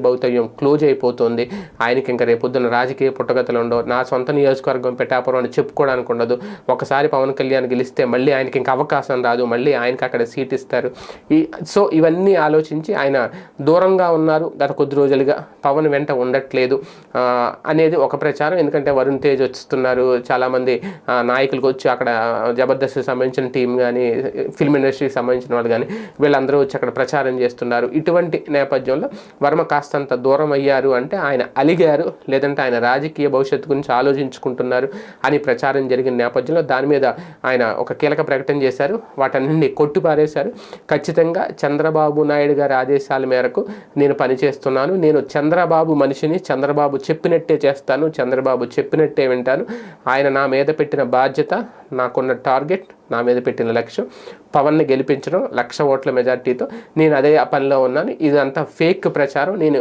భౌతవ్యం close అయిపోతుంది. ఆయనకి ఇంకా రేపొద్దున రాజకీయ పుట్టగతులు ఉండవు. నా సొంత నియోజకవర్గం పిఠాపురం అని చెప్పుకోవడానికి ఉండదు. ఒకసారి పవన్ కళ్యాణ్ గెలిస్తే మళ్ళీ ఆయనకి ఇంకా అవకాశం రాదు, మళ్ళీ ఆయనకి అక్కడ సీట్ ఇస్తారు. సో ఇవన్నీ ఆలోచించి ఆయన దూరంగా ఉన్నారు గత కొద్ది రోజులుగా, పవన్ వెంట ఉండట్లేదు అనేది ఒక ప్రచారం. ఎందుకంటే వరుణ్ తేజ్ వస్తున్నారు, చాలామంది నాయకులకు వచ్చి అక్కడ జబర్దస్త్కి సంబంధించిన టీం కానీ, ఫిల్మ్ ఇండస్ట్రీకి సంబంధించిన వాళ్ళు కానీ వీళ్ళందరూ వచ్చి అక్కడ ప్రచారం చేస్తున్నారు. ఇటువంటి నేపథ్యంలో వర్మ కాస్తంత దూరం అయ్యారు అంటే ఆయన అలిగారు, లేదంటే ఆయన రాజకీయ భవిష్యత్తు గురించి ఆలోచించుకుంటున్నారు అని ప్రచారం జరిగిన నేపథ్యంలో దాని మీద ఆయన ఒక కీలక ప్రకటన చేశారు. వాటన్నింటినీ కొట్టిపారేశారు. ఖచ్చితంగా చంద్రబాబు నాయుడు గారి ఆదేశాల మేరకు నేను పనిచేస్తున్నాను, నేను చంద్రబాబు మనిషిని, చంద్రబాబు చెప్పినట్టే చేస్తాను, చంద్రబాబు చెప్పినట్టే వింటాను. ఆయన నా మీద పెట్టిన బాధ్యత, నాకున్న టార్గెట్, నా మీద పెట్టిన లక్ష్యం పవన్ని గెలిపించడం 1,00,000 ఓట్ల మెజార్టీతో. నేను అదే పనిలో ఉన్నాను. ఇదంతా ఫేక్ ప్రచారం. నేను